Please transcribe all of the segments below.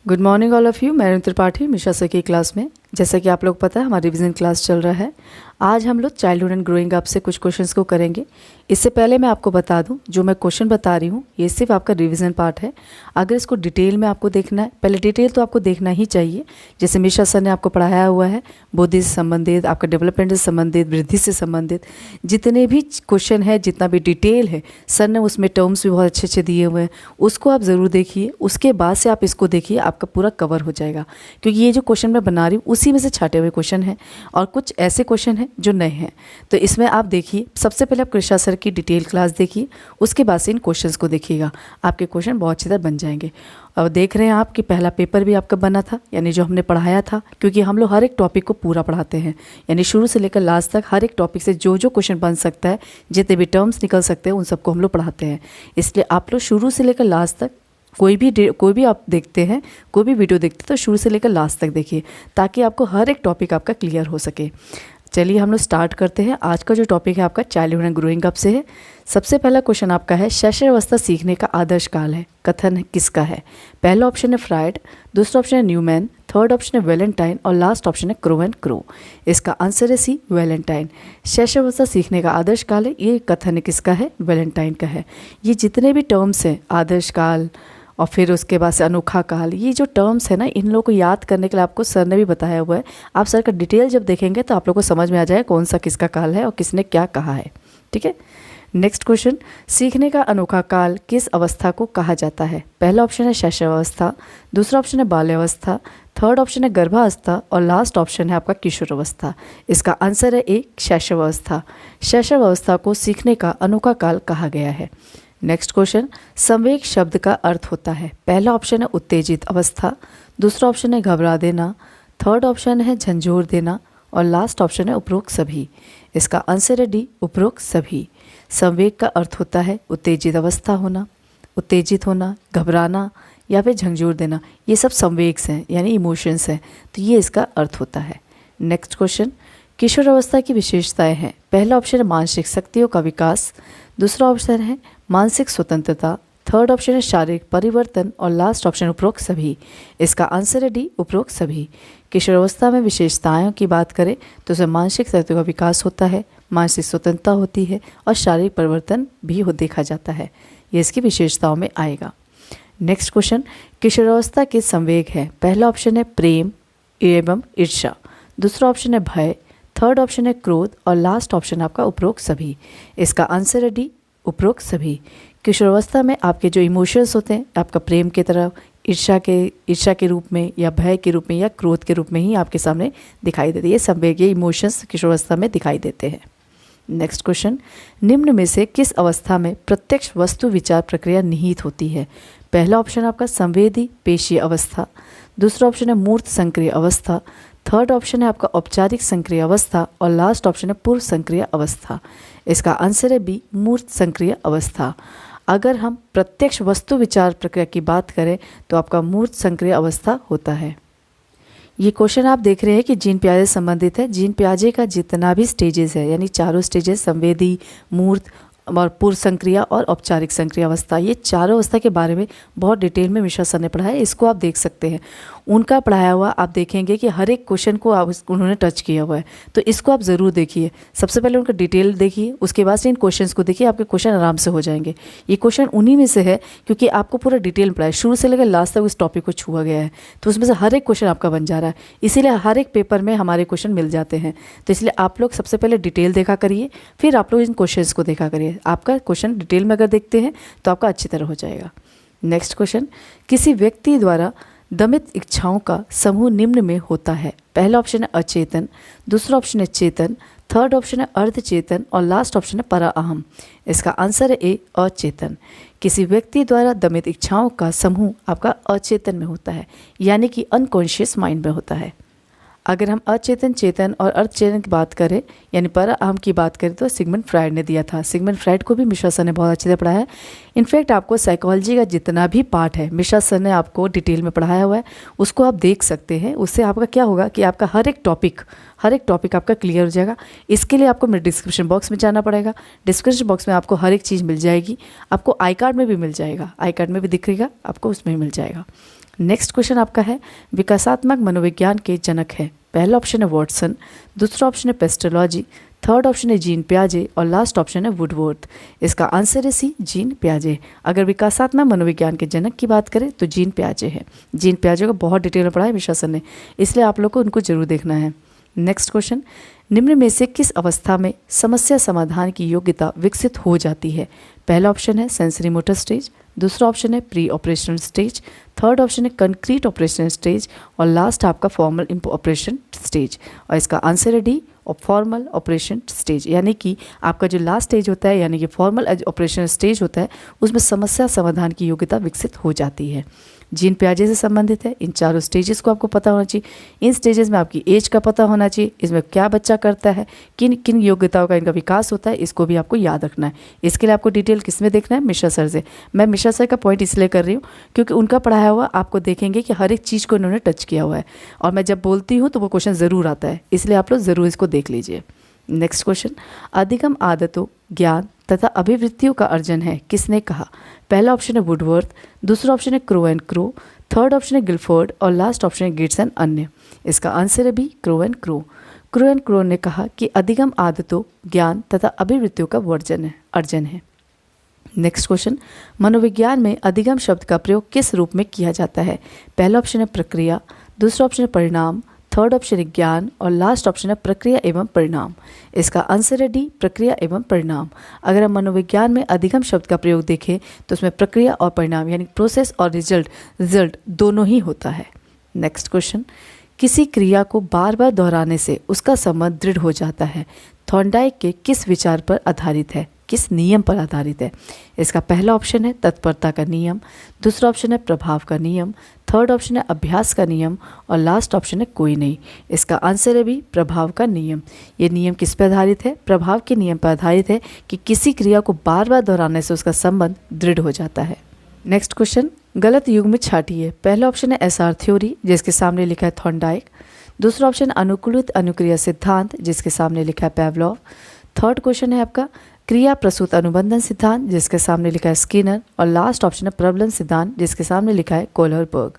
Good morning all of you. मैं Arun Tripathi Mishra sir की class में। जैसा कि आप लोग पता है हमारी रिवीजन क्लास चल रहा है। आज हम लोग चाइल्डहुड एंड ग्रोइंग अप से कुछ क्वेश्चंस को करेंगे। इससे पहले मैं आपको बता दूं, जो मैं क्वेश्चन बता रही हूं ये सिर्फ आपका रिवीजन पार्ट है। अगर इसको डिटेल में आपको देखना है, पहले डिटेल तो आपको देखना ही चाहिए। जैसे मिश्रा सर ने आपको पढ़ाया हुआ है, बुद्धि से संबंधित, आपका डेवलपमेंट से संबंधित, वृद्धि से संबंधित जितने भी क्वेश्चन है, जितना भी डिटेल है, सर ने उसमें टर्म्स भी बहुत अच्छे अच्छे दिए हुए हैं, उसको आप ज़रूर देखिए। उसके बाद से आप इसको देखिए, आपका पूरा कवर हो जाएगा। क्योंकि ये जो क्वेश्चन मैं बना रही हूँ उसी में से छाटे हुए क्वेश्चन हैं और कुछ ऐसे क्वेश्चन हैं जो नए हैं। तो इसमें आप देखिए, सबसे पहले आप कृष्णा सर की डिटेल क्लास देखिए, उसके बाद से इन क्वेश्चंस को देखिएगा। आपके क्वेश्चन बहुत अच्छी तरह बन जाएंगे। अब देख रहे हैं आप कि पहला पेपर भी आपका बना था, यानी जो हमने पढ़ाया था, क्योंकि हम लोग हर एक टॉपिक को पूरा पढ़ाते हैं, यानी शुरू से लेकर लास्ट तक हर एक टॉपिक से जो जो क्वेश्चन बन सकता है, जितने भी टर्म्स निकल सकते हैं, उन सबको हम लोग पढ़ाते हैं। इसलिए आप लोग शुरू से लेकर लास्ट तक कोई भी आप देखते हैं, कोई भी वीडियो देखते हैं, तो शुरू से लेकर लास्ट तक देखिए, ताकि आपको हर एक टॉपिक आपका क्लियर हो सके। चलिए हम लोग स्टार्ट करते हैं। आज का जो टॉपिक है आपका चाइल्डहुड एंड ग्रोइंग अप से है। सबसे पहला क्वेश्चन आपका है, शैशवावस्था सीखने का आदर्श काल है, कथन किसका है? पहला ऑप्शन है फ्राइड, दूसरा ऑप्शन है न्यूमैन, थर्ड ऑप्शन है वैलेंटाइन और लास्ट ऑप्शन है क्रो एंड क्रो। इसका आंसर है सी, वैलेंटाइन। शैशवावस्था सीखने का आदर्श काल है, ये कथन किसका है? वैलेंटाइन का है। ये जितने भी टर्म्स हैं, आदर्श काल और फिर उसके बाद से अनोखा काल, ये जो टर्म्स है ना, इन लोगों को याद करने के लिए आपको सर ने भी बताया हुआ है। आप सर का डिटेल जब देखेंगे तो आप लोगों को समझ में आ जाएगा कौन सा किसका काल है और किसने क्या कहा है। ठीक है। नेक्स्ट क्वेश्चन, सीखने का अनोखा काल किस अवस्था को कहा जाता है? पहला ऑप्शन है शैशवावस्था, दूसरा ऑप्शन है बाल्यावस्था, थर्ड ऑप्शन है गर्भावस्था और लास्ट ऑप्शन है आपका किशोरावस्था। इसका आंसर है ए, शैशवावस्था। शैशवावस्था को सीखने का अनोखा काल कहा गया है। नेक्स्ट क्वेश्चन, संवेग शब्द का अर्थ होता है? पहला ऑप्शन है उत्तेजित अवस्था, दूसरा ऑप्शन है घबरा देना, थर्ड ऑप्शन है झंझोर देना और लास्ट ऑप्शन है उपरोक्त सभी। इसका आंसर है डी, उपरोक्त सभी। संवेग का अर्थ होता है उत्तेजित अवस्था होना, उत्तेजित होना, घबराना या फिर झंझोर देना। ये सब संवेग्स हैं, यानी इमोशंस हैं, तो ये इसका अर्थ होता है। नेक्स्ट क्वेश्चन, किशोरावस्था की विशेषताएं हैं। पहला ऑप्शन है मानसिक शक्तियों का विकास, दूसरा ऑप्शन है मानसिक स्वतंत्रता, थर्ड ऑप्शन है शारीरिक परिवर्तन और लास्ट ऑप्शन उपरोक्त सभी। इसका आंसर है डी, उपरोक्त सभी। किशोरावस्था में विशेषताओं की बात करें तो उसमें मानसिक शक्तियों का विकास होता है, मानसिक स्वतंत्रता होती है और शारीरिक परिवर्तन भी देखा जाता है। ये इसकी विशेषताओं में आएगा। नेक्स्ट क्वेश्चन, किशोरावस्था के संवेग है। पहला ऑप्शन है प्रेम एवं ईर्ष्या, दूसरा ऑप्शन है भय, थर्ड ऑप्शन है क्रोध और लास्ट ऑप्शन आपका उपरोक्त सभी। इसका आंसर है डी, उपरोक्त सभी। किशोरावस्था में आपके जो इमोशंस होते हैं, आपका प्रेम की तरफ, ईर्ष्या के रूप में या भय के रूप में या क्रोध के रूप में ही आपके सामने दिखाई देते हैं। ये संवेग, ये इमोशंस किशोरावस्था में दिखाई देते हैं। नेक्स्ट क्वेश्चन, निम्न में से किस अवस्था में प्रत्यक्ष वस्तु विचार प्रक्रिया निहित होती है? पहला ऑप्शन आपका संवेदी पेशीय अवस्था, दूसरा ऑप्शन है मूर्त संक्रिय अवस्था, थर्ड ऑप्शन है आपका औपचारिक संक्रिय अवस्था और लास्ट ऑप्शन है पूर्व संक्रिय अवस्था। इसका आंसर है बी, मूर्त संक्रिय अवस्था। अगर हम प्रत्यक्ष वस्तु विचार प्रक्रिया की बात करें तो आपका मूर्त संक्रिय अवस्था होता है। ये क्वेश्चन आप देख रहे हैं कि जीन पियाजे से संबंधित है। जीन पियाजे का जितना भी स्टेजेस है, यानी चारों स्टेजेस, संवेदी, मूर्त और पूर्व संक्रिया और औपचारिक संक्रिया अवस्था, ये चारों अवस्था के बारे में बहुत डिटेल में मिश्रा सर ने पढ़ाया है। इसको आप देख सकते हैं, उनका पढ़ाया हुआ आप देखेंगे कि हर एक क्वेश्चन को उन्होंने टच किया हुआ है, तो इसको आप ज़रूर देखिए। सबसे पहले उनका डिटेल देखिए, उसके बाद से इन क्वेश्चंस को देखिए, आपके क्वेश्चन आराम से हो जाएंगे। ये क्वेश्चन उन्हीं में से है क्योंकि आपको पूरा डिटेल में पढ़ाया, शुरू से लेकर लास्ट तक उस टॉपिक को छुआ गया है, तो उसमें से हर एक क्वेश्चन आपका बन जा रहा है। इसीलिए हर एक पेपर में हमारे क्वेश्चन मिल जाते हैं। तो इसलिए आप लोग सबसे पहले डिटेल देखा करिए, फिर आप लोग इन क्वेश्चंस को देखा करिए। आपका क्वेश्चन डिटेल में अगर देखते हैं तो आपका अच्छी तरह हो जाएगा। नेक्स्ट क्वेश्चन, किसी व्यक्ति द्वारा दमित इच्छाओं का समूह निम्न में होता है? पहला ऑप्शन है अचेतन, दूसरा ऑप्शन है चेतन, थर्ड ऑप्शन है अर्धचेतन और लास्ट ऑप्शन है पराअहम। इसका आंसर है ए, अचेतन। किसी व्यक्ति द्वारा दमित इच्छाओं का समूह आपका अचेतन में होता है, यानी कि अनकॉन्शियस माइंड में होता है। अगर हम अचेतन, चेतन और अर्धचेतन की बात करें, यानी पराअहम की बात करें, तो सिगमंड फ्राइड ने दिया था। सिगमंड फ्राइड को भी मिश्रा सर ने बहुत अच्छे से पढ़ाया है। इनफैक्ट आपको साइकोलॉजी का जितना भी पार्ट है मिश्रा सर ने आपको डिटेल में पढ़ाया हुआ है, उसको आप देख सकते हैं। उससे आपका क्या होगा कि आपका हर एक टॉपिक आपका क्लियर हो जाएगा। इसके लिए आपको मेरे डिस्क्रिप्शन बॉक्स में जाना पड़ेगा। डिस्क्रिप्शन बॉक्स में आपको हर एक चीज़ मिल जाएगी। आपको आई कार्ड में भी मिल जाएगा, आई कार्ड में भी दिखेगा आपको, उसमें मिल जाएगा। नेक्स्ट क्वेश्चन आपका है, विकासात्मक मनोविज्ञान के जनक है। पहला ऑप्शन है वॉटसन, दूसरा ऑप्शन है पेस्टोलॉजी, थर्ड ऑप्शन है जीन पियाजे और लास्ट ऑप्शन है वुडवर्थ। इसका आंसर है सी, जीन पियाजे। अगर विकासात्मक मनोविज्ञान के जनक की बात करें तो जीन पियाजे है। जीन पियाजे को बहुत डिटेल में पढ़ा है मिश्रा सर ने, इसलिए आप लोग को उनको जरूर देखना है। नेक्स्ट क्वेश्चन, निम्न में से किस अवस्था में समस्या समाधान की योग्यता विकसित हो जाती है? पहला ऑप्शन है सेंसरी मोटर स्टेज, दूसरा ऑप्शन है pre operational stage, third option है कंक्रीट ऑपरेशनल स्टेज और लास्ट आपका फॉर्मल ऑपरेशन स्टेज। और इसका आंसर है डी, और फॉर्मल ऑपरेशन स्टेज। यानी कि आपका जो लास्ट स्टेज होता है यानी कि फॉर्मल ऑपरेशन स्टेज होता है, उसमें समस्या समाधान की योग्यता विकसित हो जाती है। जीन पियाजे से संबंधित है। इन चारों स्टेजेस को आपको पता होना चाहिए। इन स्टेजेस में आपकी एज का पता होना चाहिए, इसमें क्या बच्चा करता है, किन किन योग्यताओं का इनका विकास होता है, इसको भी आपको याद रखना है। इसके लिए आपको डिटेल किस में देखना है? मिश्रा सर से। मैं मिश्रा सर का पॉइंट इसलिए कर रही हूँ क्योंकि उनका पढ़ाया हुआ आपको देखेंगे कि हर एक चीज़ को उन्होंने टच किया हुआ है, और मैं जब बोलती हूँ तो वो क्वेश्चन ज़रूर आता है, इसलिए आप लोग ज़रूर इसको देख लीजिए। नेक्स्ट क्वेश्चन, अधिगम आदतों, ज्ञान तथा अभिवृत्तियों का अर्जन है, किसने कहा? पहला ऑप्शन है वुडवर्थ, दूसरा ऑप्शन है Crow and Crow, third option है गिलफोर्ड और लास्ट ऑप्शन है गिट्स एंड अन्य। इसका आंसर है B, Crow and Crow. Crow and Crow ने कहा कि अधिगम आदतों, ज्ञान तथा अभिवृत्तियों का अर्जन है। नेक्स्ट क्वेश्चन, मनोविज्ञान में अधिगम शब्द का प्रयोग किस रूप में किया जाता है? पहला ऑप्शन है प्रक्रिया, दूसरा ऑप्शन है परिणाम, थर्ड ऑप्शन है ज्ञान और लास्ट ऑप्शन है प्रक्रिया एवं परिणाम। इसका आंसर है डी, प्रक्रिया एवं परिणाम। अगर हम मनोविज्ञान में अधिगम शब्द का प्रयोग देखें तो उसमें प्रक्रिया और परिणाम यानी प्रोसेस और रिजल्ट दोनों ही होता है। नेक्स्ट क्वेश्चन, किसी क्रिया को बार बार दोहराने से उसका संबंध दृढ़ हो जाता है, थॉर्नडाइक के किस विचार पर आधारित है, किस नियम पर आधारित है? इसका पहला ऑप्शन है तत्परता का नियम, दूसरा ऑप्शन है प्रभाव का नियम, थर्ड ऑप्शन है अभ्यास का नियम और लास्ट ऑप्शन है कोई नहीं। इसका आंसर है भी, प्रभाव का नियम। ये नियम किस पर आधारित है? प्रभाव के नियम पर आधारित है कि किसी क्रिया को बार बार दोहराने से उसका संबंध दृढ़ हो जाता है। नेक्स्ट क्वेश्चन, गलत युग में छाटिए। पहला ऑप्शन है एसआर थ्योरी, जिसके सामने लिखा है थॉर्नडाइक, दूसरा ऑप्शन अनुकूलित अनुक्रिया सिद्धांत, जिसके सामने लिखा है पेवलॉव, थर्ड क्वेश्चन है आपका क्रिया प्रसूत अनुबंधन सिद्धांत, जिसके सामने लिखा है स्किनर और लास्ट ऑप्शन है प्रबलन सिद्धांत, जिसके सामने लिखा है कोहलरबर्ग।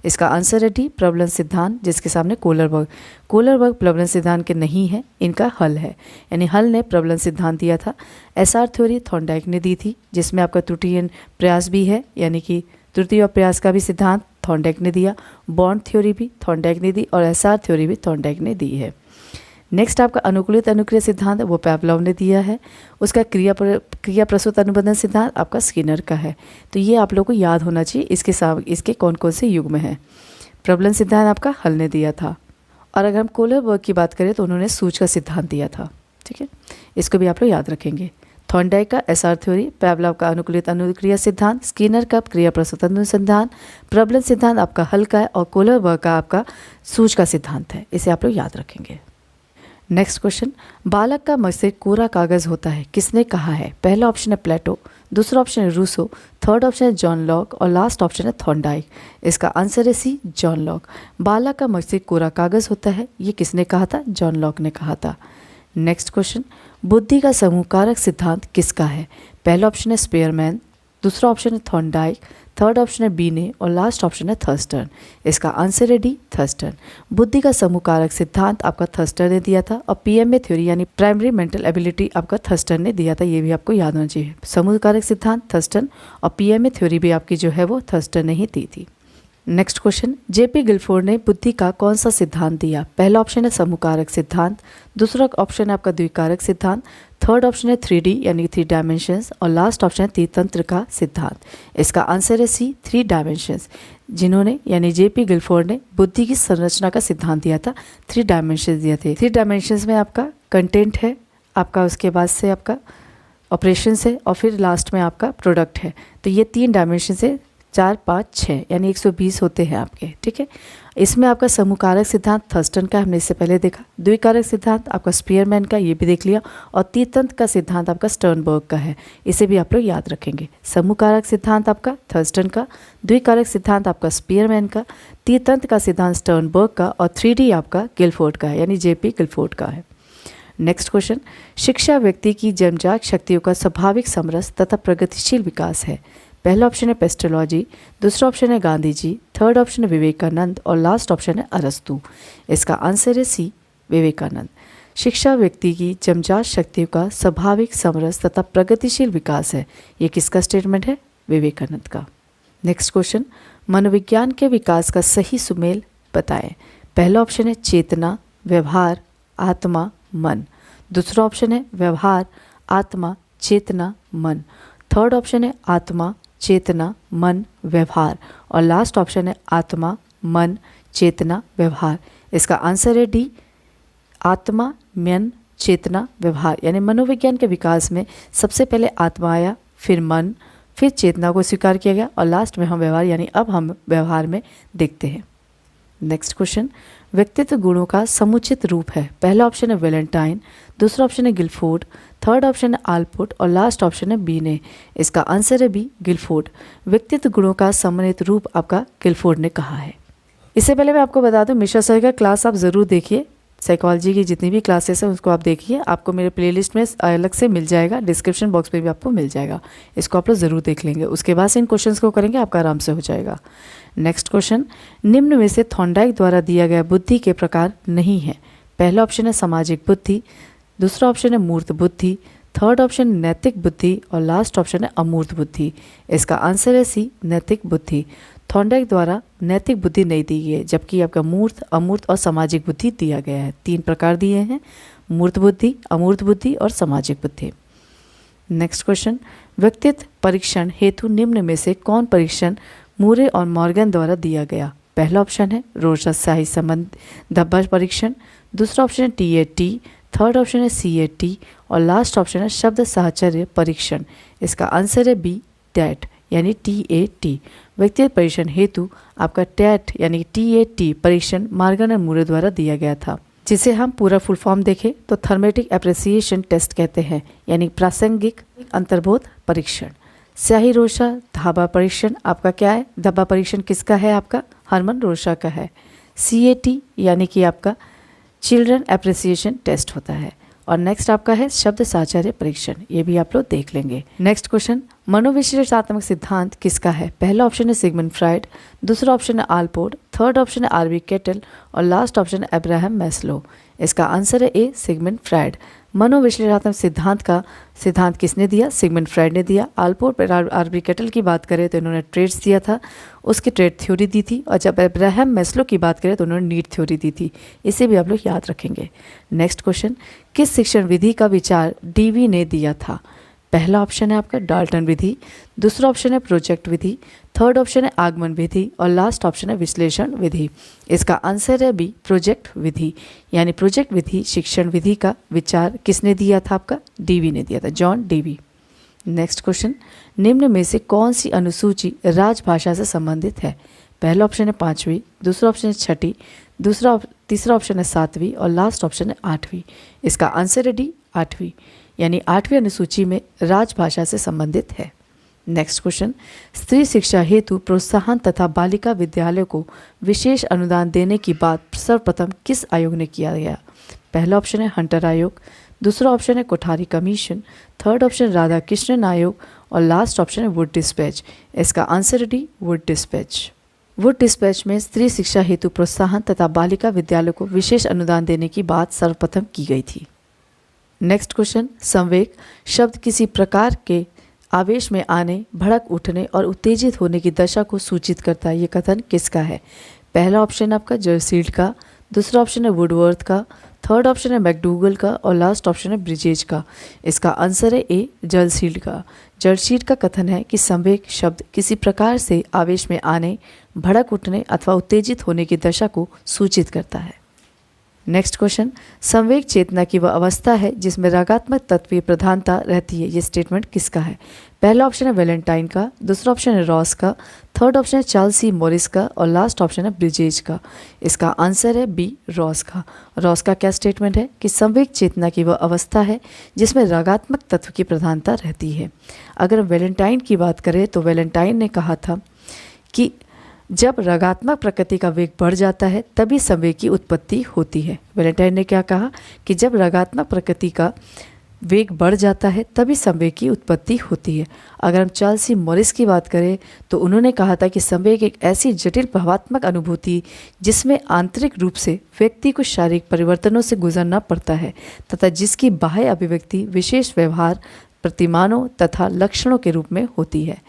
इसका आंसर है डी, प्रबलन सिद्धांत, जिसके सामने कोहलरबर्ग। कोहलरबर्ग प्रबलन सिद्धांत के नहीं है, इनका हल है, यानी हल ने प्रबलन सिद्धांत दिया था। एसआर थ्योरी थॉर्नडाइक ने दी थी, जिसमें आपका त्रुटिहीन प्रयास भी है, यानी कि त्रुटि और प्रयास का भी सिद्धांत थॉर्नडाइक ने दिया। बॉन्ड थ्योरी भी थॉर्नडाइक ने दी और एसआर थ्योरी भी थॉर्नडाइक ने दी है। नेक्स्ट आपका अनुकूलित अनुक्रिया सिद्धांत वो पेवलॉव ने दिया है। उसका क्रिया प्रसूत अनुबंधन सिद्धांत आपका स्किनर का है। तो ये आप लोगों को याद होना चाहिए इसके कौन कौन से युग में है। प्रबलन सिद्धांत आपका हल ने दिया था। और अगर हम कोहलरबर्ग की बात करें तो उन्होंने सूच का सिद्धांत दिया था। ठीक है, इसको भी आप लोग याद रखेंगे। थॉर्नडाइक का एसआर थ्योरी, पेवलॉव का अनुकूलित अनुक्रिया सिद्धांत, स्किनर का क्रिया प्रसूत अनुबंधन सिद्धांत, प्रबलन सिद्धांत आपका हल का है और कोहलरबर्ग का आपका सूच का सिद्धांत है। इसे आप लोग याद रखेंगे। नेक्स्ट क्वेश्चन, बालक का मस्तिष्क कोरा कागज होता है, किसने कहा है? पहला ऑप्शन है प्लेटो, दूसरा ऑप्शन है रूसो, थर्ड ऑप्शन है जॉन लॉक और लास्ट ऑप्शन है थॉर्नडाइक। इसका आंसर है सी, जॉन लॉक। बालक का मस्तिष्क कोरा कागज होता है, ये किसने कहा था? जॉन लॉक ने कहा था। नेक्स्ट क्वेश्चन, बुद्धि का समूह कारक सिद्धांत किसका है? पहला ऑप्शन है स्पेयरमैन, दूसरा ऑप्शन है थॉर्नडाइक, थर्ड ऑप्शन है बीने और लास्ट ऑप्शन है थर्स्टन। इसका आंसर है डी, थर्स्टन। बुद्धि का समूह कारक सिद्धांत आपका थर्स्टन ने दिया था और पीएमए थ्योरी यानी प्राइमरी मेंटल एबिलिटी आपका थर्स्टन ने दिया था। ये भी आपको याद होना चाहिए। समूह कारक सिद्धांत थर्स्टन और पीएमए थ्योरी भी आपकी जो है वो थर्स्टन ने ही दी थी। नेक्स्ट क्वेश्चन, जेपी गिलफोर्ड ने बुद्धि का कौन सा सिद्धांत दिया? पहला ऑप्शन है समूह कारक सिद्धांत, दूसरा ऑप्शन है आपका द्विकारक सिद्धांत, थर्ड ऑप्शन है 3D यानी 3 डायमेंशंस और लास्ट ऑप्शन है तीतंत्र का सिद्धांत। इसका आंसर है सी, 3 डायमेंशंस। जिन्होंने यानी जेपी गिलफोर्ड ने बुद्धि की संरचना का सिद्धांत दिया था, 3 डायमेंशंस दिए थे। 3 डायमेंशंस में आपका कंटेंट है, आपका उसके बाद से आपका ऑपरेशंस है और फिर लास्ट में आपका प्रोडक्ट है। तो ये 3 डायमेंशन से 4, 5, 6 यानी 120 होते हैं आपके। ठीक है, इसमें आपका समूह कारक सिद्धांत थर्स्टन का हमने इससे पहले देखा, द्विकारक सिद्धांत आपका स्पीयरमैन का, ये भी देख लिया, और तीतंत्र का सिद्धांत आपका स्टर्नबर्ग का है। इसे भी आप लोग याद रखेंगे। समूह कारक सिद्धांत आपका थर्स्टन का, द्विकारक सिद्धांत आपका स्पीयरमैन का, तीतंत्र का सिद्धांत स्टर्नबर्ग का और 3D आपका गिलफोर्ड का है यानी जेपी गिलफोर्ड का है। नेक्स्ट क्वेश्चन, शिक्षा व्यक्ति की जन्मजात शक्तियों का स्वाभाविक समरस तथा प्रगतिशील विकास है। पहला ऑप्शन है पेस्टोलॉजी, दूसरा ऑप्शन है गांधी जी, थर्ड ऑप्शन है विवेकानंद और लास्ट ऑप्शन है अरस्तु। इसका आंसर है सी, विवेकानंद। शिक्षा व्यक्ति की जन्मजात शक्तियों का स्वाभाविक, समरस तथा प्रगतिशील विकास है। ये किसका स्टेटमेंट है? विवेकानंद का। नेक्स्ट क्वेश्चन, मनोविज्ञान के विकास का सही सुमेल बताएं। पहला ऑप्शन है चेतना, व्यवहार, आत्मा, मन। दूसरा ऑप्शन है व्यवहार, आत्मा, चेतना, मन। थर्ड ऑप्शन है आत्मा, चेतना, मन, व्यवहार और लास्ट ऑप्शन है आत्मा, मन, चेतना, व्यवहार। इसका आंसर है डी, आत्मा, मन, चेतना, व्यवहार। यानी मनोविज्ञान के विकास में सबसे पहले आत्मा आया, फिर मन, फिर चेतना को स्वीकार किया गया और लास्ट में हम व्यवहार यानी अब हम व्यवहार में देखते हैं। नेक्स्ट क्वेश्चन, व्यक्तित्व गुणों का समुचित रूप है। पहला ऑप्शन है वैलेंटाइन, दूसरा ऑप्शन है गिलफोर्ड, थर्ड ऑप्शन है आलपोर्ट और लास्ट ऑप्शन है बीने। इसका आंसर है बी, गिलफोर्ड। व्यक्तित्व गुणों का सम्मिलित रूप आपका गिलफोर्ड ने कहा है। इससे पहले मैं आपको बता दूं, मिश्रा सर का क्लास आप ज़रूर देखिए। साइकोलॉजी की जितनी भी क्लासेस हैं उसको आप देखिए, आपको मेरे प्लेलिस्ट में अलग से मिल जाएगा, डिस्क्रिप्शन बॉक्स में भी आपको मिल जाएगा। इसको आप लोग ज़रूर देख लेंगे। उसके बाद से इन क्वेश्चंस को करेंगे, आपका आराम से हो जाएगा। नेक्स्ट क्वेश्चन, निम्न में से थॉर्नडाइक द्वारा दिया गया बुद्धि के प्रकार नहीं है। पहला ऑप्शन है सामाजिक बुद्धि, दूसरा ऑप्शन है मूर्त बुद्धि, थर्ड ऑप्शन नैतिक बुद्धि और लास्ट ऑप्शन है अमूर्त बुद्धि। इसका आंसर है सी, नैतिक बुद्धि। थॉर्नडाइक द्वारा नैतिक बुद्धि नहीं दी गई है, जबकि आपका मूर्त, अमूर्त और सामाजिक बुद्धि दिया गया है। 3 प्रकार दिए हैं, मूर्त बुद्धि, अमूर्त बुद्धि और सामाजिक बुद्धि। नेक्स्ट क्वेश्चन, व्यक्तित्व परीक्षण हेतु निम्न में से कौन परीक्षण मूरे और मॉर्गन द्वारा दिया गया। पहला ऑप्शन है रोजर शाही संबंध धब्बा परीक्षण, दूसरा ऑप्शन है TAT, थर्ड ऑप्शन है CAT और लास्ट ऑप्शन है शब्द साहचर्य परीक्षण। इसका आंसर है बी, टैट यानी TAT। व्यक्तिगत परीक्षण हेतु आपका टैट यानी TAT परीक्षण मॉर्गन और मूरे द्वारा दिया गया था, जिसे हम पूरा फुल फॉर्म देखें तो थर्मेटिक एप्रिसिएशन टेस्ट कहते हैं, यानी प्रासंगिक अंतर्बोध परीक्षण। स्याही रोशा धाबा परीक्षण आपका क्या है? धब्बा परीक्षण किसका है? आपका हरमन रोशा का है। CAT यानी कि आपका चिल्ड्रन एप्रिसिएशन टेस्ट होता है। और नेक्स्ट आपका है शब्द साहचर्य परीक्षण, ये भी आप लोग देख लेंगे। नेक्स्ट क्वेश्चन, मनोविश्लेषणात्मक सिद्धांत किसका है? पहला ऑप्शन है सिगमंड फ्राइड, दूसरा ऑप्शन है आलपोर्ट, थर्ड ऑप्शन है RV केटल और लास्ट ऑप्शन है अब्राहम मैस्लो। इसका आंसर है ए, सिगमंड फ्राइड। मनोविश्लेषणात्मक सिद्धांत का सिद्धांत किसने दिया? सिगमंड फ्राइड ने दिया। आलपोर्ट पर RV केटल की बात करें तो इन्होंने ट्रेड्स दिया था, उसकी ट्रेड थ्योरी दी थी। और जब अब्राहम मैस्लो की बात करें तो उन्होंने नीड थ्योरी दी थी। इसे भी आप लोग याद रखेंगे। नेक्स्ट क्वेश्चन, किस शिक्षण विधि का विचार DV ने दिया था? पहला ऑप्शन है आपका डाल्टन विधि, दूसरा ऑप्शन है प्रोजेक्ट विधि, थर्ड ऑप्शन है आगमन विधि और लास्ट ऑप्शन है विश्लेषण विधि। इसका आंसर है बी, प्रोजेक्ट विधि। यानी प्रोजेक्ट विधि शिक्षण विधि का विचार किसने दिया था? आपका DV ने दिया था, जॉन DV। नेक्स्ट क्वेश्चन, निम्न में से कौन सी अनुसूची राजभाषा से संबंधित है? पहला ऑप्शन है 5वीं, दूसरा ऑप्शन है 6ठी, तीसरा ऑप्शन है 7वीं और लास्ट ऑप्शन है 8वीं। इसका आंसर है डी, 8वीं। यानी 8वीं अनुसूची में राजभाषा से संबंधित है। नेक्स्ट क्वेश्चन, स्त्री शिक्षा हेतु प्रोत्साहन तथा बालिका विद्यालय को विशेष अनुदान देने की बात सर्वप्रथम किस आयोग ने किया गया? पहला ऑप्शन है हंटर आयोग, दूसरा ऑप्शन है Kothari commission, third option Radha Krishnan आयोग और लास्ट ऑप्शन है वुड डिस्पैच। इसका आंसर है D, Wood dispatch. Wood dispatch में स्त्री शिक्षा हेतु प्रोत्साहन तथा बालिका विद्यालय को विशेष अनुदान देने की बात सर्वप्रथम की गई थी। नेक्स्ट क्वेश्चन, संवेग शब्द किसी प्रकार के आवेश में आने, भड़क उठने और उत्तेजित होने की दशा को सूचित करता है। ये कथन किसका है? पहला ऑप्शन आपका जर्सील्ड का, दूसरा ऑप्शन है वुडवर्थ का, थर्ड ऑप्शन है मैकडूगल का और लास्ट ऑप्शन है ब्रिजेज का। इसका आंसर है ए, जर्सील्ड का। जर्सील्ड का कथन है कि संवेग शब्द किसी प्रकार से आवेश में आने, भड़क उठने अथवा उत्तेजित होने की दशा को सूचित करता है। नेक्स्ट क्वेश्चन, संवेग चेतना की वह अवस्था है जिसमें रागात्मक तत्व की प्रधानता रहती है। ये स्टेटमेंट किसका है? पहला ऑप्शन है वैलेंटाइन का, दूसरा ऑप्शन है रॉस का, थर्ड ऑप्शन है चार्ल्स सी मॉरिस का और लास्ट ऑप्शन है ब्रिजेज का। इसका आंसर है बी, रॉस का। रॉस का क्या स्टेटमेंट है कि संवेग चेतना की वह अवस्था है जिसमें रागात्मक तत्व की प्रधानता रहती है। अगर वैलेंटाइन की बात करें तो वैलेंटाइन ने कहा था कि जब रागात्मक प्रकृति का वेग बढ़ जाता है तभी संवेग की उत्पत्ति होती है। वैलेंटाइन ने क्या कहा कि जब रागात्मक प्रकृति का वेग बढ़ जाता है तभी संवेग की उत्पत्ति होती है। अगर हम चार्ल्स सी मॉरिस की बात करें तो उन्होंने कहा था कि संवेग एक ऐसी जटिल भावात्मक अनुभूति जिसमें आंतरिक रूप से व्यक्ति को शारीरिक परिवर्तनों से गुजरना पड़ता है तथा जिसकी बाह्य अभिव्यक्ति विशेष व्यवहार, प्रतिमानों तथा लक्षणों के रूप में होती है।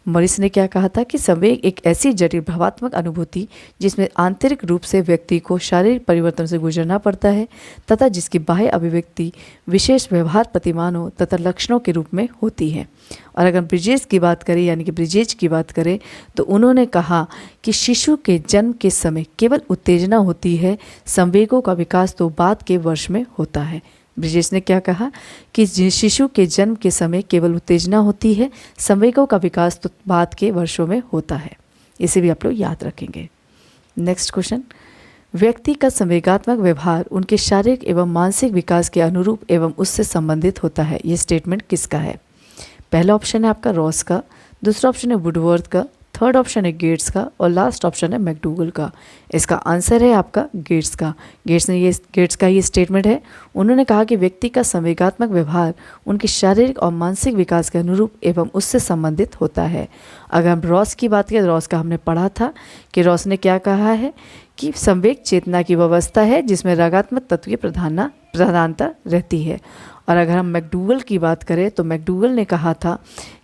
मॉरिस ने क्या कहा था कि संवेग एक ऐसी जटिल भावात्मक अनुभूति जिसमें आंतरिक रूप से व्यक्ति को शारीरिक परिवर्तन से गुजरना पड़ता है तथा जिसकी बाह्य अभिव्यक्ति विशेष व्यवहार, प्रतिमानों तथा लक्षणों के रूप में होती है। और अगर ब्रिजेश की बात करें यानी कि ब्रिजेज की बात करें तो उन्होंने कहा कि शिशु के जन्म के समय केवल उत्तेजना होती है, संवेगों का विकास तो बाद के वर्ष में होता है। ब्रिजेश ने क्या कहा कि शिशु के जन्म के समय केवल उत्तेजना होती है, संवेगों का विकास तो बाद के वर्षों में होता है। इसे भी आप लोग याद रखेंगे। नेक्स्ट क्वेश्चन, व्यक्ति का संवेगात्मक व्यवहार उनके शारीरिक एवं मानसिक विकास के अनुरूप एवं उससे संबंधित होता है। ये स्टेटमेंट किसका है? पहला ऑप्शन है आपका रॉस का, दूसरा ऑप्शन है वुडवर्थ का, थर्ड ऑप्शन है गेट्स का और लास्ट ऑप्शन है मैकडूगल का। इसका आंसर है आपका गेट्स का। गेट्स का ये स्टेटमेंट है। उन्होंने कहा कि व्यक्ति का संवेगात्मक व्यवहार उनके शारीरिक और मानसिक विकास के अनुरूप एवं उससे संबंधित होता है। अगर हम रॉस की बात करें, रॉस का हमने पढ़ा था कि रॉस ने क्या कहा है कि संवेग चेतना की व्यवस्था है जिसमें रागात्मक तत्व की प्रधानता रहती है। और अगर हम मैकडूगल की बात करें तो मैकडूगल ने कहा था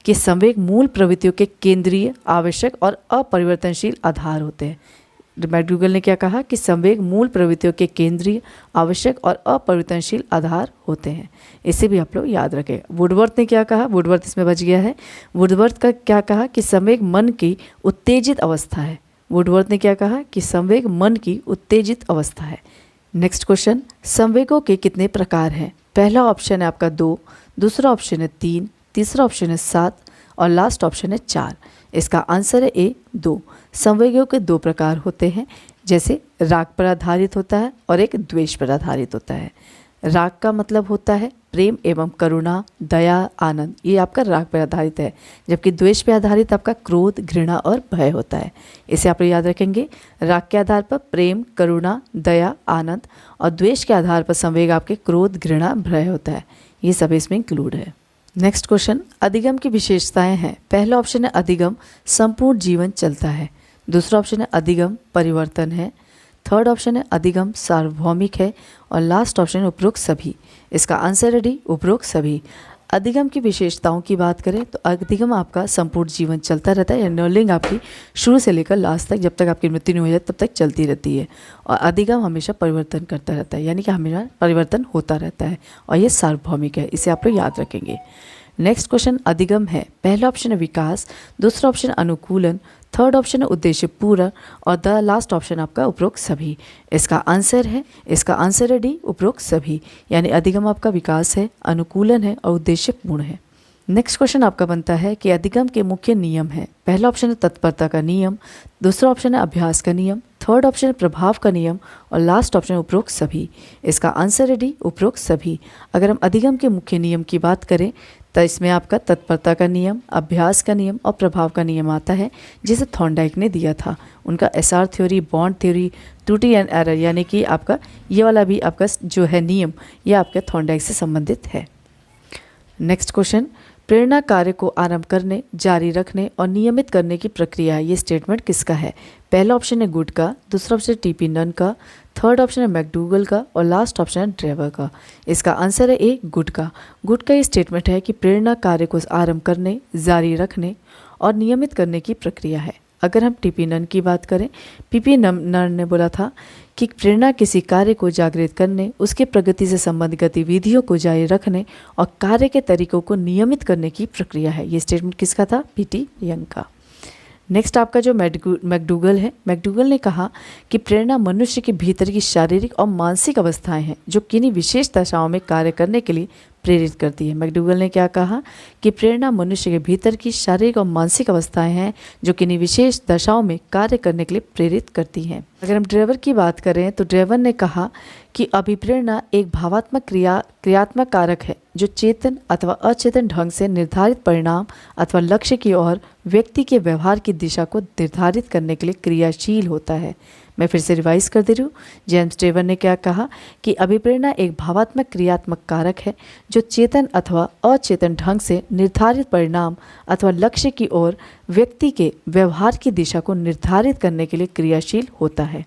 कि संवेग मूल प्रवृत्तियों के केंद्रीय, आवश्यक और अपरिवर्तनशील आधार होते हैं। मैकडूगल ने क्या कहा कि संवेग मूल प्रवृत्तियों के केंद्रीय, आवश्यक और अपरिवर्तनशील आधार होते हैं। इसे भी आप लोग याद रखें। वुडवर्थ ने क्या कहा? वुडवर्थ इसमें बच गया है। वुडवर्थ का क्या कहा कि संवेग मन की उत्तेजित अवस्था है। वुडवर्थ ने क्या कहा कि संवेग मन की उत्तेजित अवस्था है। नेक्स्ट क्वेश्चन, संवेगों के कितने प्रकार हैं? पहला ऑप्शन है आपका 2, दूसरा ऑप्शन है 3, तीसरा ऑप्शन है 7 और लास्ट ऑप्शन है 4। इसका आंसर है ए 2। संवेगों के 2 प्रकार होते हैं, जैसे राग पर आधारित होता है और एक द्वेष पर आधारित होता है। राग का मतलब होता है प्रेम एवं करुणा, दया, आनंद, ये आपका राग पर आधारित है। जबकि द्वेष पर आधारित आपका क्रोध, घृणा और भय होता है। इसे आप याद रखेंगे। राग के आधार पर प्रेम, करुणा, दया, आनंद और द्वेष के आधार पर संवेग आपके क्रोध, घृणा, भय होता है। ये सब इसमें इंक्लूड है। नेक्स्ट क्वेश्चन, अधिगम की विशेषताएं हैं। पहला ऑप्शन है अधिगम संपूर्ण जीवन चलता है, दूसरा ऑप्शन है अधिगम परिवर्तन है, थर्ड ऑप्शन है अधिगम सार्वभौमिक है और लास्ट ऑप्शन है उपरोक्त सभी। इसका आंसर है डी, उपरोक्त सभी। अधिगम की विशेषताओं की बात करें तो अधिगम आपका संपूर्ण जीवन चलता रहता है, या नर्लिंग आपकी शुरू से लेकर लास्ट तक, जब तक आपकी मृत्यु नहीं हो जाए तब तक चलती रहती है। और अधिगम हमेशा परिवर्तन करता रहता है, यानी कि हमेशा परिवर्तन होता रहता है और ये सार्वभौमिक है। इसे आप लोग याद रखेंगे। नेक्स्ट क्वेश्चन, अधिगम है। पहला ऑप्शन है विकास, दूसरा ऑप्शन है अनुकूलन, थर्ड ऑप्शन है उद्देश्य पूरा और द लास्ट ऑप्शन आपका उपरोक्त सभी। इसका आंसर है डी, उपरोक्त सभी। यानी अधिगम आपका विकास है, अनुकूलन है और उद्देश्य पूर्ण है। नेक्स्ट क्वेश्चन आपका बनता है कि अधिगम के मुख्य नियम है। पहला ऑप्शन है तत्परता का नियम, दूसरा ऑप्शन है अभ्यास का नियम, थर्ड ऑप्शन है प्रभाव का नियम और लास्ट ऑप्शन है उपरोक्त सभी। इसका आंसर है डी, उपरोक्त सभी। अगर हम अधिगम के मुख्य नियम की बात करें तो इसमें आपका तत्परता का नियम, अभ्यास का नियम और प्रभाव का नियम आता है, जिसे थॉर्नडाइक ने दिया था। उनका एसआर थ्योरी, बॉन्ड थ्योरी, त्रुटि एंड एरर, यानी कि आपका ये वाला भी आपका जो है नियम, ये आपके थॉर्नडाइक से संबंधित है। नेक्स्ट क्वेश्चन, प्रेरणा कार्य को आरंभ करने, जारी रखने और नियमित करने की प्रक्रिया है। ये स्टेटमेंट किसका है? पहला ऑप्शन है गुड का, दूसरा ऑप्शन है टीपी नन का, थर्ड ऑप्शन है मैकडूगल का और लास्ट ऑप्शन है ड्रेवर का। इसका आंसर है ए, गुड का। गुड का ये स्टेटमेंट है कि प्रेरणा कार्य को आरंभ करने, जारी रखने और नियमित करने की प्रक्रिया है। अगर हम टीपी नन की बात करें, पीपी नन ने बोला था कि प्रेरणा किसी कार्य को जागृत करने, उसके प्रगति से संबंधित गतिविधियों को जारी रखने और कार्य के तरीकों को नियमित करने की प्रक्रिया है। ये स्टेटमेंट किसका था? पीटी यंग का। नेक्स्ट आपका जो मैकडूगल है, मैकडूगल ने कहा कि प्रेरणा मनुष्य के भीतर की शारीरिक और मानसिक अवस्थाएं हैं जो किन्हीं विशेष दशाओं में कार्य करने के लिए प्रेरित करती है। मैकडूगल ने क्या कहा कि प्रेरणा मनुष्य के भीतर की शारीरिक और मानसिक अवस्थाएं हैं जो किन्हीं विशेष दशाओं में कार्य करने के लिए प्रेरित करती हैं। अगर हम ड्रेवर की बात करें तो ड्रेवर ने कहा कि अभिप्रेरणा एक भावात्मक क्रियात्मक कारक है जो चेतन अथवा अचेतन ढंग से निर्धारित परिणाम अथवा लक्ष्य की ओर व्यक्ति के व्यवहार की दिशा को निर्धारित करने के लिए क्रियाशील होता है। मैं फिर से रिवाइज कर दे रही हूँ। जेम्स टेवर ने क्या कहा कि अभिप्रेरणा एक भावात्मक क्रियात्मक कारक है जो चेतन अथवा अचेतन ढंग से निर्धारित परिणाम अथवा लक्ष्य की ओर व्यक्ति के व्यवहार की दिशा को निर्धारित करने के लिए क्रियाशील होता है।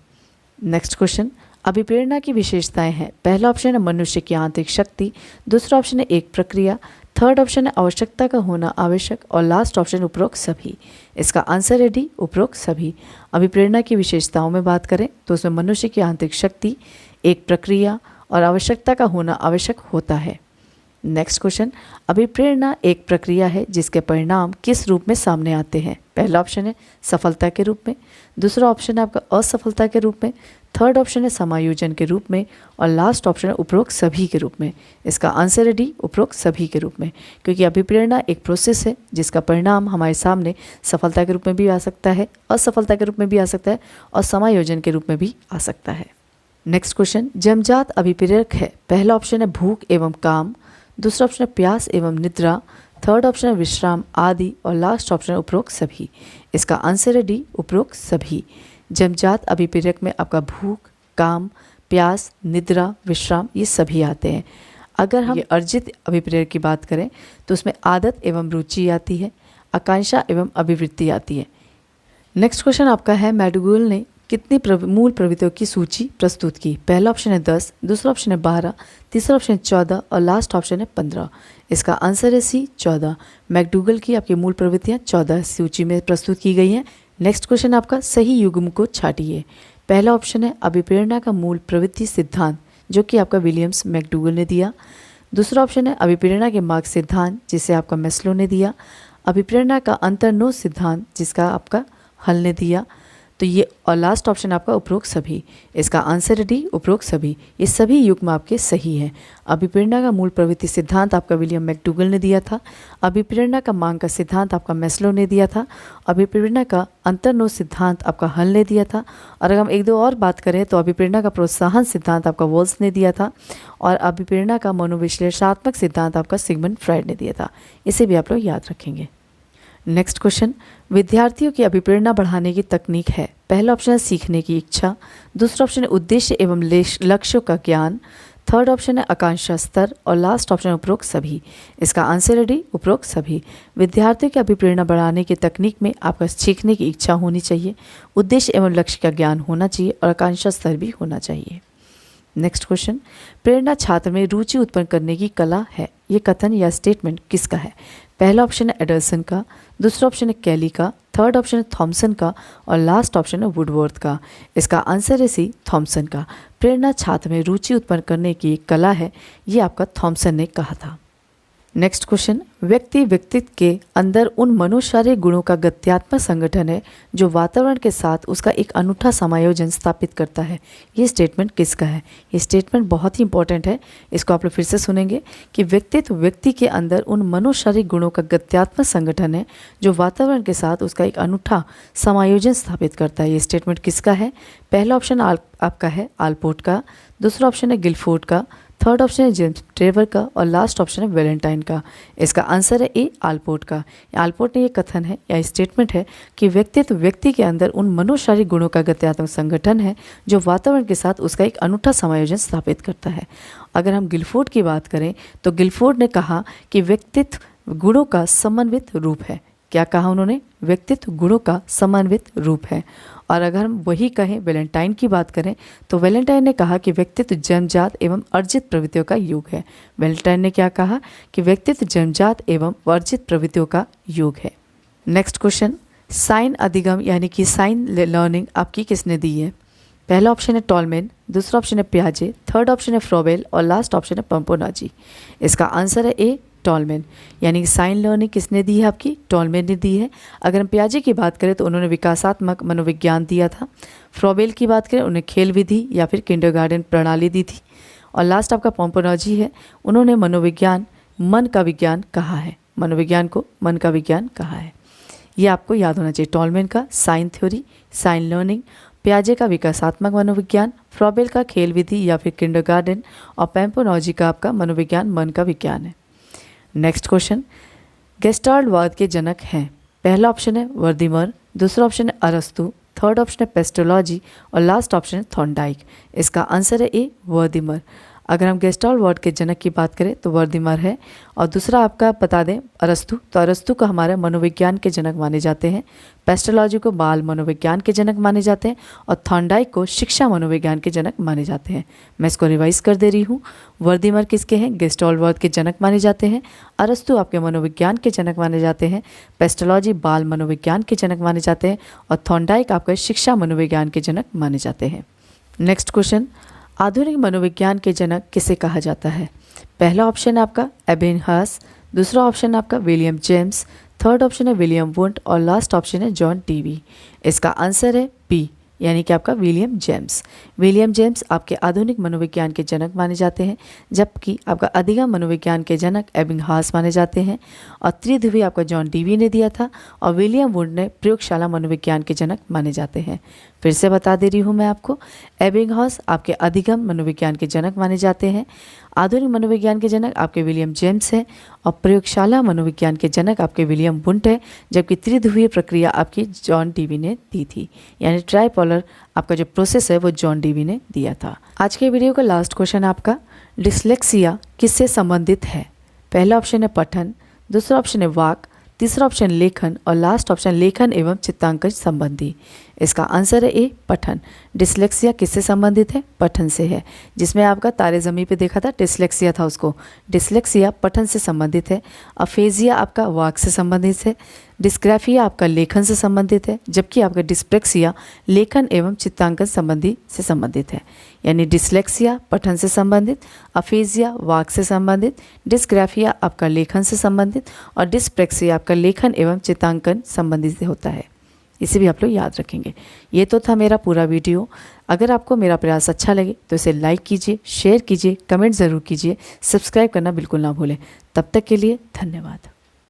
नेक्स्ट क्वेश्चन, अभिप्रेरणा की विशेषताएं हैं। पहला ऑप्शन है मनुष्य की आंतरिक शक्ति, दूसरा ऑप्शन है एक प्रक्रिया, थर्ड ऑप्शन है आवश्यकता का होना आवश्यक और लास्ट ऑप्शन उपरोक्त सभी। इसका आंसर है डी, उपरोक्त सभी। अभिप्रेरणा की विशेषताओं में बात करें तो उसमें मनुष्य की आंतरिक शक्ति, एक प्रक्रिया और आवश्यकता का होना आवश्यक होता है। नेक्स्ट क्वेश्चन, अभिप्रेरणा एक प्रक्रिया है जिसके परिणाम किस रूप में सामने आते हैं। पहला ऑप्शन है सफलता के रूप में, दूसरा ऑप्शन है आपका असफलता के रूप में, थर्ड ऑप्शन है समायोजन के रूप में और लास्ट ऑप्शन है उपरोक्त सभी के रूप में। इसका आंसर है डी, उपरोक्त सभी के रूप में, क्योंकि अभिप्रेरणा एक प्रोसेस है जिसका परिणाम हमारे सामने सफलता के रूप में भी आ सकता है, असफलता के रूप में भी आ सकता है और समायोजन के रूप में भी आ सकता है। नेक्स्ट क्वेश्चन, जन्मजात अभिप्रेरक है। पहला ऑप्शन है भूख एवं काम, दूसरा ऑप्शन है प्यास एवं निद्रा, थर्ड ऑप्शन है विश्राम आदि और लास्ट ऑप्शन है उपरोक्त सभी। इसका आंसर है डी, उपरोक्त सभी। जन्मजात अभिप्रेरक में आपका भूख, काम, प्यास, निद्रा, विश्राम ये सभी आते हैं। अगर हम ये अर्जित अभिप्रेरक की बात करें तो उसमें आदत एवं रुचि आती है, आकांक्षा एवं अभिवृत्ति आती है। नेक्स्ट क्वेश्चन आपका है मैडुगल ने कितनी मूल प्रवृत्तियों की सूची प्रस्तुत की। पहला ऑप्शन है 10, दूसरा ऑप्शन है 12, तीसरा ऑप्शन है 14 और लास्ट ऑप्शन है 15। इसका आंसर है सी, 14। मैकडूगल की आपकी मूल प्रवृत्तियां 14 सूची में प्रस्तुत की गई हैं। नेक्स्ट क्वेश्चन आपका सही युग्म को छाटिए। पहला ऑप्शन है अभिप्रेरणा का मूल प्रवृत्ति सिद्धांत जो कि आपका विलियम्स मैकडूगल ने दिया। दूसरा ऑप्शन है अभिप्रेरणा के मार्ग सिद्धांत जिसे आपका मेस्लो ने दिया। अभिप्रेरणा का अंतर्निहित सिद्धांत जिसका आपका हल ने दिया। तो ये और लास्ट ऑप्शन आपका उपरोक्त सभी। इसका आंसर है डी, उपरोक्त सभी। ये सभी युग्म आपके सही हैं। अभिप्रेरणा का मूल प्रवृत्ति सिद्धांत आपका विलियम मैकडूगल ने दिया था। अभिप्रेरणा का मांग का सिद्धांत आपका मेस्लो ने दिया था। अभिप्रेरणा का अंतर्निहित सिद्धांत आपका हल ने दिया था। और अगर हम एक दो और बात करें तो अभिप्रेरणा का प्रोत्साहन सिद्धांत आपका वॉल्स ने दिया था और अभिप्रेरणा का मनोविश्लेषणात्मक सिद्धांत आपका सिगमंड फ्राइड ने दिया था। इसे भी आप लोग याद रखेंगे। नेक्स्ट क्वेश्चन, विद्यार्थियों की अभिप्रेरणा बढ़ाने की तकनीक है। पहला ऑप्शन है सीखने की इच्छा, दूसरा ऑप्शन है उद्देश्य एवं लक्ष्यों का ज्ञान, थर्ड ऑप्शन है आकांक्षा स्तर और लास्ट ऑप्शन है उपरोक्त सभी। इसका आंसर है डी, उपरोक्त सभी। विद्यार्थियों की अभिप्रेरणा बढ़ाने की तकनीक में आपका सीखने की इच्छा होनी चाहिए, उद्देश्य एवं लक्ष्य का ज्ञान होना चाहिए और आकांक्षा स्तर भी होना चाहिए। नेक्स्ट क्वेश्चन, प्रेरणा छात्र में रुचि उत्पन्न करने की कला है। ये कथन या स्टेटमेंट किसका है। पहला ऑप्शन है एडरसन का, दूसरा ऑप्शन है कैली का, थर्ड ऑप्शन है थॉमसन का और लास्ट ऑप्शन है वुडवर्थ का। इसका आंसर है सी, थॉमसन का। प्रेरणा छात्र में रुचि उत्पन्न करने की कला है, ये आपका थॉमसन ने कहा था। नेक्स्ट क्वेश्चन, व्यक्तित्व के अंदर उन मनोशारीरिक गुणों का गत्यात्मक संगठन है जो वातावरण के साथ उसका एक अनूठा समायोजन स्थापित करता है। ये स्टेटमेंट किसका है। ये स्टेटमेंट बहुत ही इंपॉर्टेंट है, इसको आप लोग फिर से सुनेंगे कि व्यक्तित्व व्यक्ति के अंदर उन मनोशारीरिक गुणों का गत्यात्मक संगठन है जो वातावरण के साथ उसका एक अनूठा समायोजन स्थापित करता है। ये स्टेटमेंट किसका है। पहला ऑप्शन आपका है आल्पोर्ट का, दूसरा ऑप्शन है गिलफोर्ड का, थर्ड ऑप्शन है जेम्स ट्रेवर का और लास्ट ऑप्शन है वैलेंटाइन का। इसका आंसर है ए, आल्पोर्ट का। आल्पोर्ट ने ये कथन है या स्टेटमेंट है कि व्यक्तित्व व्यक्ति के अंदर उन मनोशारीरिक गुणों का गत्यात्मक संगठन है जो वातावरण के साथ उसका एक अनूठा समायोजन स्थापित करता है। अगर हम गिलफोर्ड की बात करें तो गिलफोर्ड ने कहा कि व्यक्तित्व गुणों का समन्वित रूप है। क्या कहा उन्होंने। व्यक्तित्व गुणों का समन्वित रूप है। और अगर हम वही कहें वैलेंटाइन की बात करें तो वैलेंटाइन ने कहा कि व्यक्तित्व जन्मजात एवं अर्जित प्रवृत्तियों का योग है। वैलेंटाइन ने क्या कहा कि व्यक्तित्व जन्मजात एवं अर्जित प्रवृत्तियों का योग है। नेक्स्ट क्वेश्चन, साइन अधिगम यानी कि साइन लर्निंग आपकी किसने दी है। पहला ऑप्शन है टॉलमेन, दूसरा ऑप्शन है पियाजे, थर्ड ऑप्शन है फ्रोबेल और लास्ट ऑप्शन है पंपोनाजी। इसका आंसर है ए, टॉलमेन। यानी कि साइन लर्निंग किसने दी है आपकी, टॉलमेन ने दी है। अगर हम पियाजे की बात करें तो उन्होंने विकासात्मक मनोविज्ञान दिया था। फ्रोबेल की बात करें उन्हें खेल विधि या फिर किंडरगार्टन प्रणाली दी थी। और लास्ट आपका पंपोनाजी है, उन्होंने मनोविज्ञान मन का विज्ञान कहा है। मनोविज्ञान को मन का विज्ञान कहा है। ये आपको याद होना चाहिए। टॉलमेन का साइन थ्योरी, साइन लर्निंग, पियाजे का विकासात्मक मनोविज्ञान, फ्रोबेल का खेल विधि या फिर किंडरगार्टन और पैम्पोनॉजी का आपका मनोविज्ञान मन का विज्ञान है। नेक्स्ट क्वेश्चन, गेस्टाल्ट वाद के जनक हैं। पहला ऑप्शन है वर्दीमर, दूसरा ऑप्शन है अरस्तु, थर्ड ऑप्शन है पेस्टोलॉजी और लास्ट ऑप्शन है थॉर्नडाइक। इसका आंसर है ए वर्दीमर। अगर हम गेस्टाल्ट वाद के जनक की बात करें तो वर्दीमर है, और दूसरा आपका बता दें अरस्तु, तो अरस्तु को हमारे मनोविज्ञान के जनक माने जाते हैं, पेस्टोलॉजी को बाल मनोविज्ञान के जनक माने जाते हैं और थॉर्नडाइक को शिक्षा मनोविज्ञान के जनक माने जाते हैं। मैं इसको रिवाइज कर दे रही हूँ। वर्दीमर किसके हैं? गेस्टाल्ट वाद के जनक माने जाते हैं। अरस्तु आपके मनोविज्ञान के जनक माने जाते हैं। पेस्टोलॉजी बाल मनोविज्ञान के जनक माने जाते हैं और थॉर्नडाइक आपके शिक्षा मनोविज्ञान के जनक माने जाते हैं। नेक्स्ट क्वेश्चन, आधुनिक मनोविज्ञान के जनक किसे कहा जाता है? पहला ऑप्शन है आपका एबिंगहॉस, दूसरा ऑप्शन है आपका विलियम जेम्स, थर्ड ऑप्शन है विलियम वुंड और लास्ट ऑप्शन है जॉन टीवी। इसका आंसर है बी, यानी कि आपका विलियम जेम्स। विलियम जेम्स आपके आधुनिक मनोविज्ञान के जनक माने जाते हैं, जबकि आपका अधिगम मनोविज्ञान के जनक एबिंगहॉस माने जाते हैं और त्रिध्रुवी आपका जॉन टीवी ने दिया था और विलियम वुंड ने प्रयोगशाला मनोविज्ञान के जनक माने जाते हैं। फिर से बता दे रही हूँ मैं आपको, एबिंगहॉस आपके अधिगम मनोविज्ञान के जनक माने जाते हैं, आधुनिक मनोविज्ञान के जनक आपके विलियम जेम्स हैं और प्रयोगशाला मनोविज्ञान के जनक आपके विलियम वुंड है, जबकि त्रिध्रुवीय प्रक्रिया आपकी जॉन टीवी ने दी थी, यानी ट्राइपोलर आपका जो प्रोसेस है वो जॉन टीवी ने दिया था। आज के वीडियो का लास्ट क्वेश्चन आपका, डिस्लेक्सिया किससे संबंधित है? पहला ऑप्शन है पठन, दूसरा ऑप्शन है वाक, तीसरा ऑप्शन लेखन और लास्ट ऑप्शन लेखन एवं चित्तांकन संबंधी। इसका आंसर है ए पठन। डिस्लेक्सिया किससे संबंधित है? पठन से है। जिसमें आपका तारे ज़मीं पे देखा था डिस्लेक्सिया था, उसको डिस्लेक्सिया पठन से संबंधित है। अफेजिया आपका वाक से संबंधित है, डिस्ग्राफिया आपका लेखन से संबंधित है, जबकि आपका डिस्प्रेक्सिया लेखन एवं चित्तांकन संबंधी से संबंधित है। यानी डिस्लेक्सिया पठन से संबंधित, अफेजिया वाक से संबंधित, डिस्ग्राफिया आपका लेखन से संबंधित और डिस्प्रेक्सिया आपका लेखन एवं चित्तांकन संबंधित से होता है। इसे भी आप लोग याद रखेंगे। ये तो था मेरा पूरा वीडियो। अगर आपको मेरा प्रयास अच्छा लगे तो इसे लाइक कीजिए, शेयर कीजिए, कमेंट ज़रूर कीजिए, सब्सक्राइब करना बिल्कुल ना भूलें। तब तक के लिए धन्यवाद।